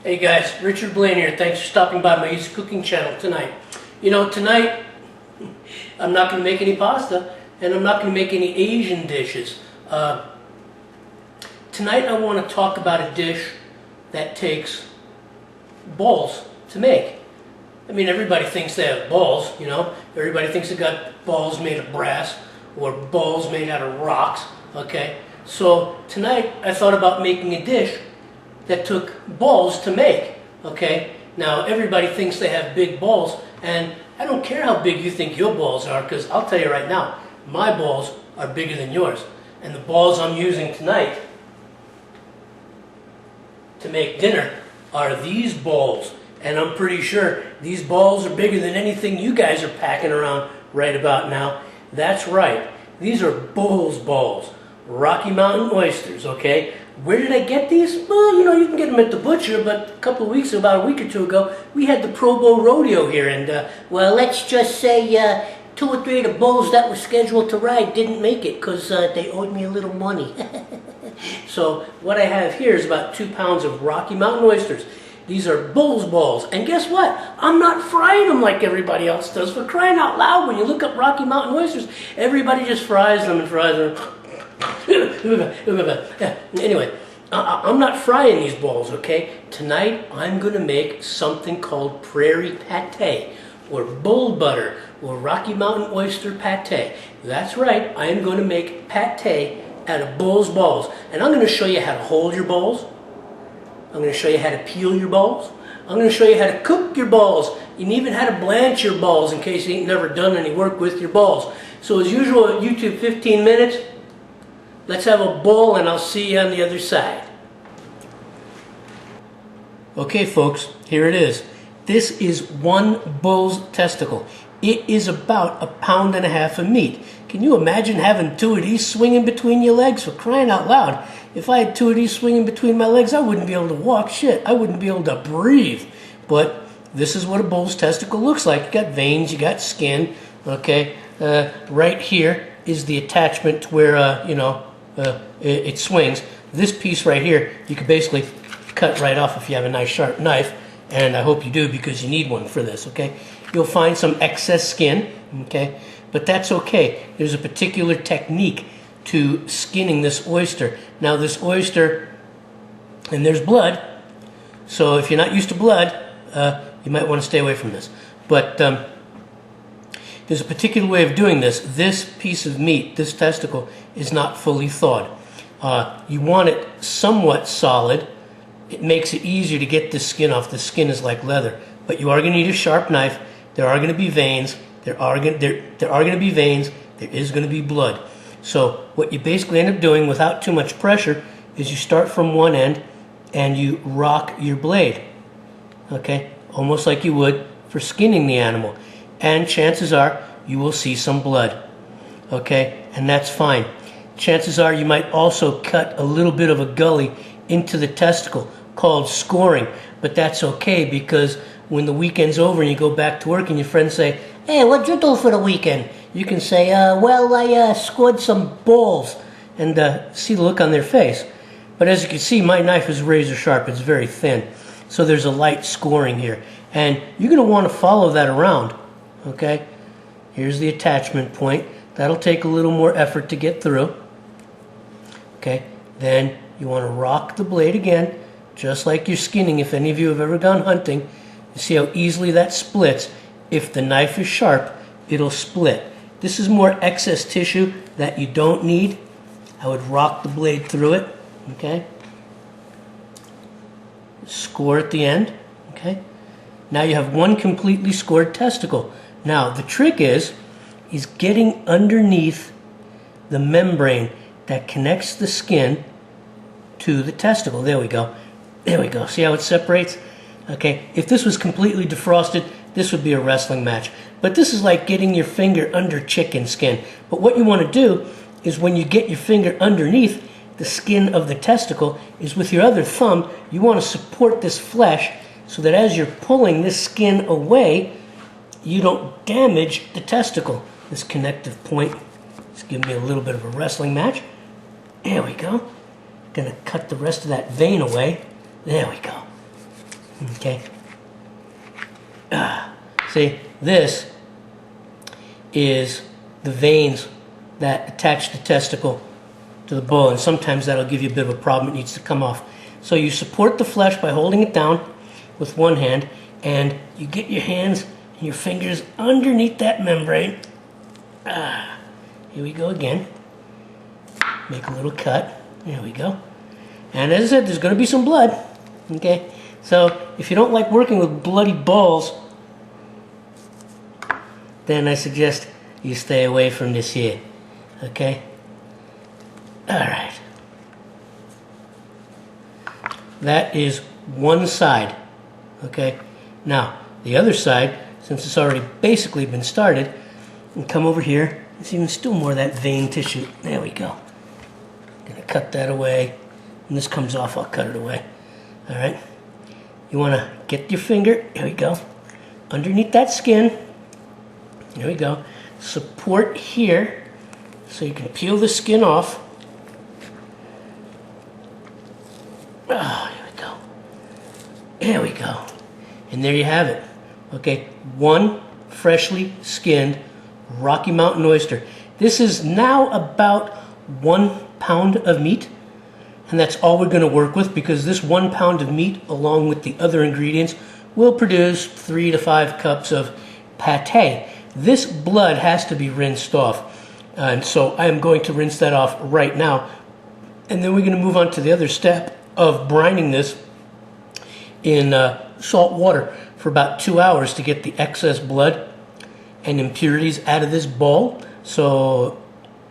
Hey guys, Richard Blaine here. Thanks for stopping by my Easy Cooking channel tonight. You know, tonight I'm not going to make any pasta and I'm not going to make any Asian dishes. Tonight I want to talk about a dish that takes balls to make. I mean, everybody thinks they have balls, you know. Everybody thinks they got balls made of brass or balls made out of rocks, okay? So tonight I thought about making a dish that took balls to make, okay? Now, everybody thinks they have big balls, and I don't care how big you think your balls are, because I'll tell you right now, my balls are bigger than yours. And the balls I'm using tonight to make dinner are these balls. And I'm pretty sure these balls are bigger than anything you guys are packing around right about now. That's right. These are Bull's balls. Rocky Mountain oysters, okay? Where did I get these? Well, you know, you can get them at the butcher, but a couple of weeks, about a week or two ago, we had the Pro Bowl rodeo here, and, well, let's just say 2 or 3 of the bulls that were scheduled to ride didn't make it because they owed me a little money. So what I have here is about 2 pounds of Rocky Mountain oysters. These are Bull's balls, and guess what? I'm not frying them like everybody else does. For crying out loud, when you look up Rocky Mountain oysters, everybody just fries them and fries them. Anyway, I'm not frying these balls, okay? Tonight, I'm going to make something called Praire Pate, or bull butter, or Rocky Mountain oyster pate. That's right, I am going to make pate out of bull's balls. And I'm going to show you how to hold your balls. I'm going to show you how to peel your balls. I'm going to show you how to cook your balls, and even how to blanch your balls in case you ain't never done any work with your balls. So as usual at YouTube 15 minutes, let's have a bowl and I'll see you on the other side. Okay folks, here it is. This is 1 bull's testicle. It is about 1.5 pounds of meat. Can you imagine having 2 of these swinging between your legs? For crying out loud. If I had 2 of these swinging between my legs, I wouldn't be able to walk. Shit, I wouldn't be able to breathe. But this is what a bull's testicle looks like. You got veins, you got skin, okay? Right here is the attachment to where, it swings. This piece right here, you could basically cut right off if you have a nice sharp knife, and I hope you do because you need one for this, okay? You'll find some excess skin, okay? But that's okay. There's a particular technique to skinning this oyster. Now this oyster, and there's blood, so if you're not used to blood, you might want to stay away from this. But there's a particular way of doing this. This piece of meat, this testicle, is not fully thawed. You want it somewhat solid. It makes it easier to get the skin off. The skin is like leather. But you are going to need a sharp knife. There are going to be veins. There are going to be veins. There is going to be blood. So what you basically end up doing without too much pressure is you start from one end and you rock your blade. Okay? Almost like you would for skinning the animal. And chances are you will see some blood. Okay? And that's fine. Chances are you might also cut a little bit of a gully into the testicle called scoring. But that's okay because when the weekend's over and you go back to work and your friends say, "Hey, what'd you do for the weekend?" You can say, well, I scored some balls, and see the look on their face. But as you can see, my knife is razor sharp. It's very thin. So there's a light scoring here. And you're going to want to follow that around. Okay? Here's the attachment point. That'll take a little more effort to get through. Okay? Then you want to rock the blade again, just like you're skinning. If any of you have ever gone hunting, you see how easily that splits. If the knife is sharp, it'll split. This is more excess tissue that you don't need. I would rock the blade through it, okay? Score at the end, okay? Now you have 1 completely scored testicle. Now the trick is getting underneath the membrane that connects the skin to the testicle. There we go. There we go. See how it separates? Okay, if this was completely defrosted, this would be a wrestling match. But this is like getting your finger under chicken skin. But what you want to do is when you get your finger underneath the skin of the testicle is with your other thumb, you want to support this flesh so that as you're pulling this skin away, you don't damage the testicle. This connective point is giving me a little bit of a wrestling match. There we go. Gonna cut the rest of that vein away. There we go. Okay. See, this is the veins that attach the testicle to the bull, and sometimes that'll give you a bit of a problem. It needs to come off. So you support the flesh by holding it down with one hand, and you get your hands and your fingers underneath that membrane. Here we go again. Make a little cut. There we go. And as I said, there's going to be some blood. Okay? So if you don't like working with bloody balls, then I suggest you stay away from this here. Okay? Alright. That is one side. Okay? Now, the other side, since it's already basically been started, and come over here. There's even still more of that vein tissue. There we go. Gonna cut that away. When this comes off, I'll cut it away. Alright? You want to get your finger, here we go, underneath that skin. There we go. Support here so you can peel the skin off. Oh, here we go. There we go. And there you have it. Okay, one freshly skinned Rocky Mountain oyster. This is now about 1 pound of meat. And that's all we're going to work with, because this 1 pound of meat, along with the other ingredients, will produce 3 to 5 cups of pate. This blood has to be rinsed off. And so I am going to rinse that off right now. And then we're going to move on to the other step of brining this in salt water for about 2 hours to get the excess blood and impurities out of this ball. So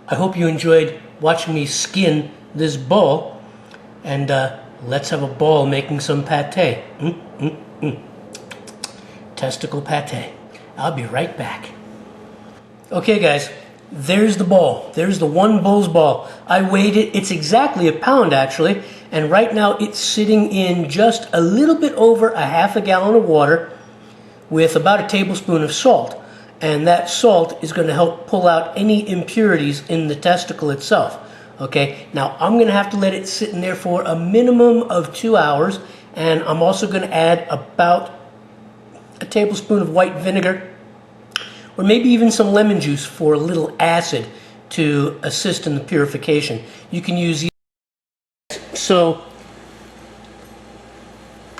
I hope you enjoyed watching me skin this ball. And let's have a ball making some pate. Testicle pate. I'll be right back. Okay, guys, there's the ball. There's the one bull's ball. I weighed it. It's exactly a pound, actually. And right now it's sitting in just a little bit over a half a gallon of water with about a tablespoon of salt. And that salt is going to help pull out any impurities in the testicle itself. Okay, now I'm going to have to let it sit in there for a minimum of 2 hours, and I'm also going to add about a tablespoon of white vinegar, or maybe even some lemon juice for a little acid to assist in the purification. You can use these. So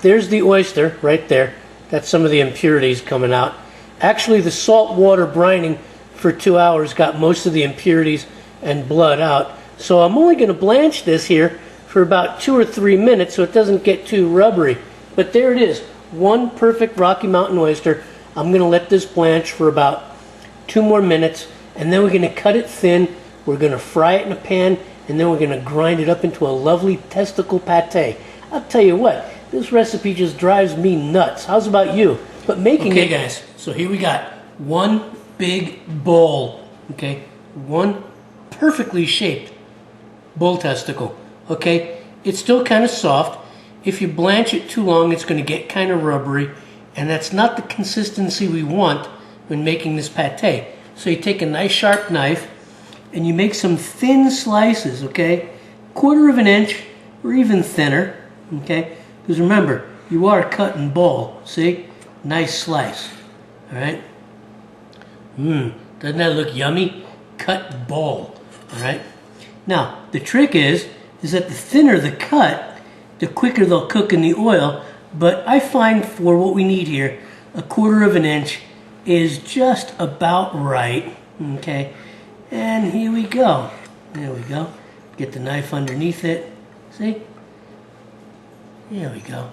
there's the oyster right there. That's some of the impurities coming out. Actually, the salt water brining for 2 hours got most of the impurities and blood out. So I'm only going to blanch this here for about 2 or 3 minutes so it doesn't get too rubbery. But there it is, one perfect Rocky Mountain oyster. I'm going to let this blanch for about 2 more minutes, and then we're going to cut it thin. We're going to fry it in a pan, and then we're going to grind it up into a lovely testicle pate. I'll tell you what, this recipe just drives me nuts. How's about you? But making it... Okay, guys, so here we got one big bowl, okay? One perfectly shaped bull testicle, okay? It's still kind of soft. If you blanch it too long, it's going to get kind of rubbery, and that's not the consistency we want when making this pate. So you take a nice sharp knife and you make some thin slices, okay? 1/4 of an inch or even thinner, okay? Because remember, you are cutting ball, see? Nice slice, all right? Doesn't that look yummy? Cut ball, all right? Now, the trick is that the thinner the cut, the quicker they'll cook in the oil. But I find for what we need here, 1/4 of an inch is just about right, okay? And here we go. There we go. Get the knife underneath it. See? There we go.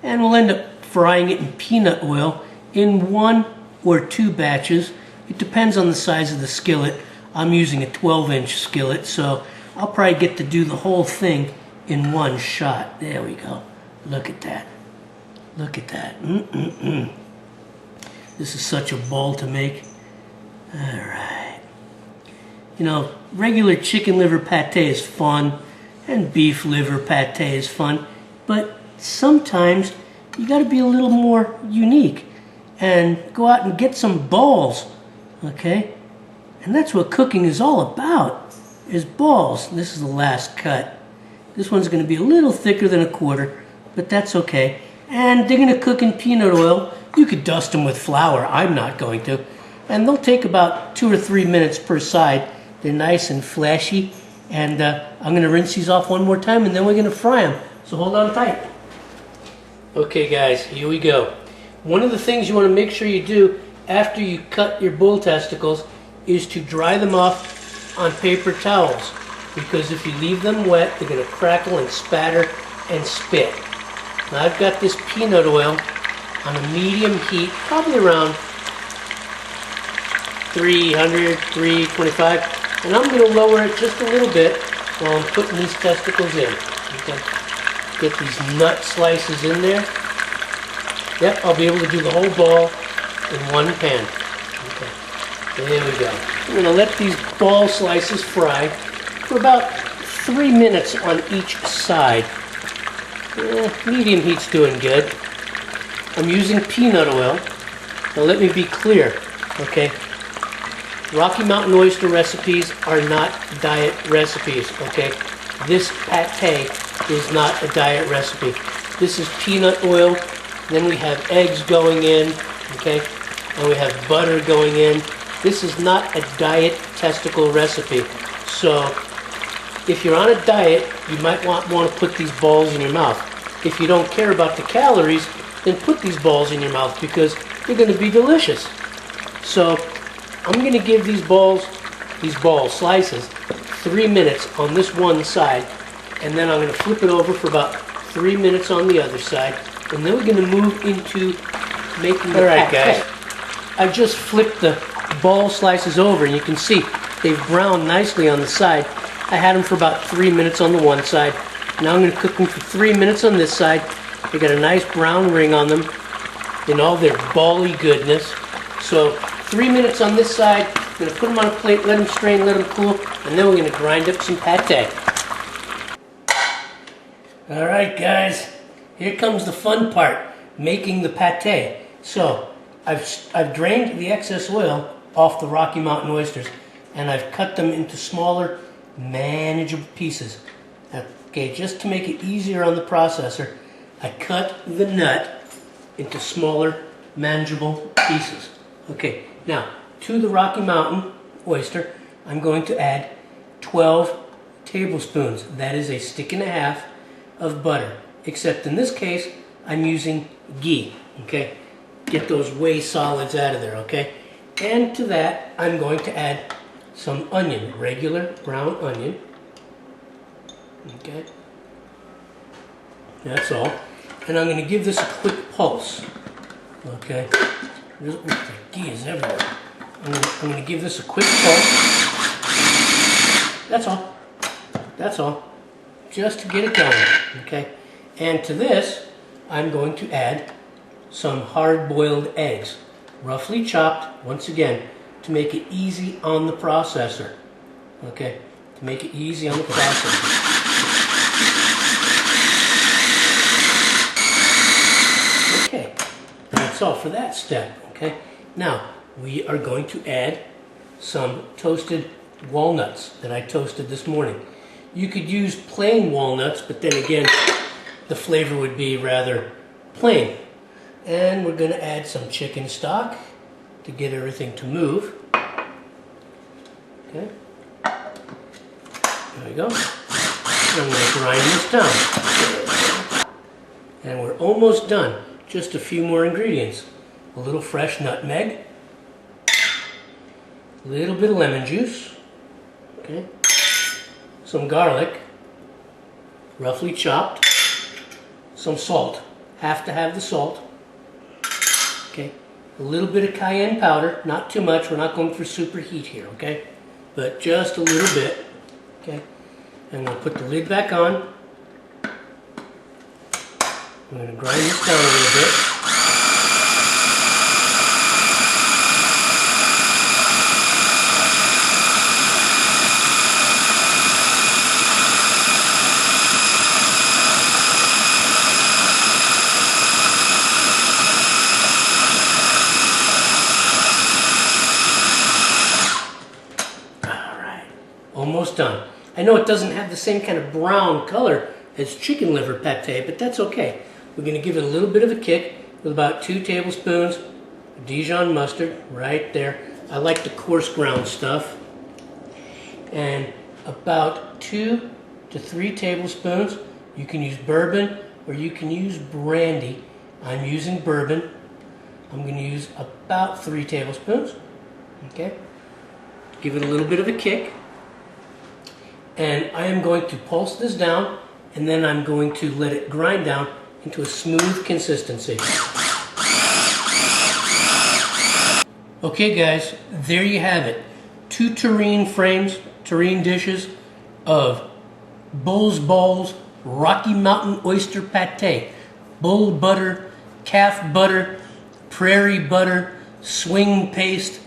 And we'll end up frying it in peanut oil in 1 or 2 batches. It depends on the size of the skillet. I'm using a 12-inch skillet, so I'll probably get to do the whole thing in one shot. There we go. Look at that. Look at that. This is such a ball to make. All right. You know, regular chicken liver pate is fun, and beef liver pate is fun, but sometimes you got to be a little more unique and go out and get some balls, okay? And that's what cooking is all about, is balls. This is the last cut. This one's going to be a little thicker than a quarter, but that's okay. And they're going to cook in peanut oil. You could dust them with flour. I'm not going to. And they'll take about 2 or 3 minutes per side. They're nice and flashy. And I'm going to rinse these off one more time, and then we're going to fry them. So hold on tight. Okay guys, here we go. One of the things you want to make sure you do after you cut your bull testicles is to dry them off on paper towels, because if you leave them wet, they're going to crackle and spatter and spit. Now I've got this peanut oil on a medium heat, probably around 300, 325, and I'm going to lower it just a little bit while I'm putting these testicles in. Okay. Get these nut slices in there. Yep, I'll be able to do the whole ball in one pan. Okay, there we go. I'm going to let these ball slices fry for about 3 minutes on each side. Medium heat's doing good. I'm using peanut oil. Now let me be clear, okay? Rocky Mountain oyster recipes are not diet recipes, okay? This pate is not a diet recipe. This is peanut oil, then we have eggs going in, okay? And we have butter going in. This is not a diet testicle recipe. So if you're on a diet, you might want to put these balls in your mouth. If you don't care about the calories, then put these balls in your mouth, because they're going to be delicious. So I'm going to give these ball slices 3 minutes on this one side, and then I'm going to flip it over for about 3 minutes on the other side, and then we're going to move into making the pate. Guys, I just flipped the ball slices over, and you can see they've browned nicely on the side. I had them for about 3 minutes on the one side. Now I'm going to cook them for 3 minutes on this side. They got a nice brown ring on them in all their bally goodness. So 3 minutes on this side. I'm going to put them on a plate, let them strain, let them cool, and then we're going to grind up some pate. All right, guys, here comes the fun part, making the pate. So I've drained the excess oil off the Rocky Mountain oysters, and I've cut them into smaller, manageable pieces. Okay, just to make it easier on the processor, I cut the nut into smaller, manageable pieces. Okay, now to the Rocky Mountain oyster, I'm going to add 12 tablespoons. That is a stick and a half of butter, except in this case, I'm using ghee. Okay, get those whey solids out of there. Okay, and to that, I'm going to add some onion, regular brown onion. Okay, that's all. And I'm going to give this a quick pulse. Okay, the ghee is everywhere. I'm going to give this a quick pulse. That's all. That's all. Just to get it going. Okay, and to this, I'm going to add some hard-boiled eggs, roughly chopped, once again, to make it easy on the processor. Okay, to make it easy on the processor. Okay, that's all for that step. Okay, now we are going to add some toasted walnuts that I toasted this morning. You could use plain walnuts, but then again, the flavor would be rather plain. And we're going to add some chicken stock to get everything to move. Okay, there we go. And I'm going to grind this down. And we're almost done. Just a few more ingredients. A little fresh nutmeg, a little bit of lemon juice, okay, some garlic, roughly chopped, some salt, have to have the salt, okay, a little bit of cayenne powder, not too much, we're not going for super heat here, okay, but just a little bit, okay, and I'm going to put the lid back on. I'm going to grind this down a little bit. Almost done. I know it doesn't have the same kind of brown color as chicken liver pate, but that's okay. We're going to give it a little bit of a kick with about 2 tablespoons of Dijon mustard right there. I like the coarse ground stuff. And about 2 to 3 tablespoons. You can use bourbon or you can use brandy. I'm using bourbon. I'm going to use about 3 tablespoons. Okay. Give it a little bit of a kick. And I am going to pulse this down, and then I'm going to let it grind down into a smooth consistency. Okay guys, there you have it. 2 tureen dishes of Bull's Balls Rocky Mountain Oyster Pate. Bull butter, calf butter, prairie butter, swing paste,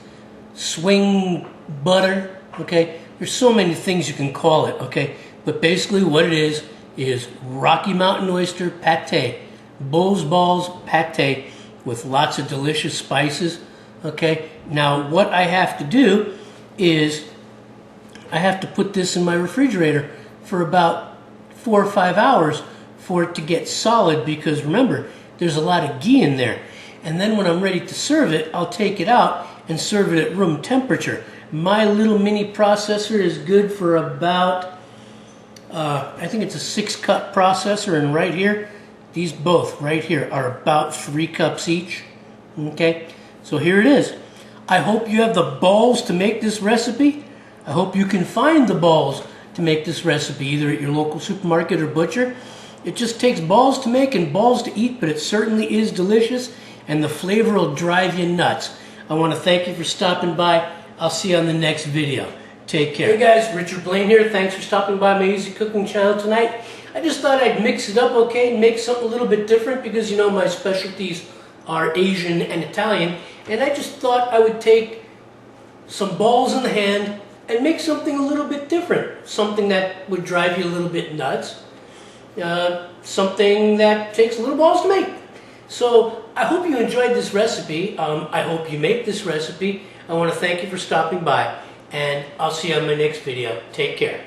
swing butter, okay? There's so many things you can call it, okay? But basically what it is Rocky Mountain Oyster Pate. Bull's Balls Pate with lots of delicious spices, okay? Now what I have to do is I have to put this in my refrigerator for about 4 or 5 hours for it to get solid, because remember, there's a lot of ghee in there. And then when I'm ready to serve it, I'll take it out and serve it at room temperature. My little mini processor is good for about, I think it's a 6-cup processor, and right here, these both right here are about 3 cups each. Okay, so here it is. I hope you have the balls to make this recipe. I hope you can find the balls to make this recipe, either at your local supermarket or butcher. It just takes balls to make and balls to eat, but it certainly is delicious, and the flavor will drive you nuts. I want to thank you for stopping by. I'll see you on the next video. Take care. Hey guys, Richard Blaine here. Thanks for stopping by my Easy Cooking channel tonight. I just thought I'd mix it up, okay, and make something a little bit different, because you know my specialties are Asian and Italian, and I just thought I would take some balls in the hand and make something a little bit different. Something that would drive you a little bit nuts. Something that takes a little balls to make. So I hope you enjoyed this recipe. I hope you make this recipe. I want to thank you for stopping by, and I'll see you on my next video. Take care.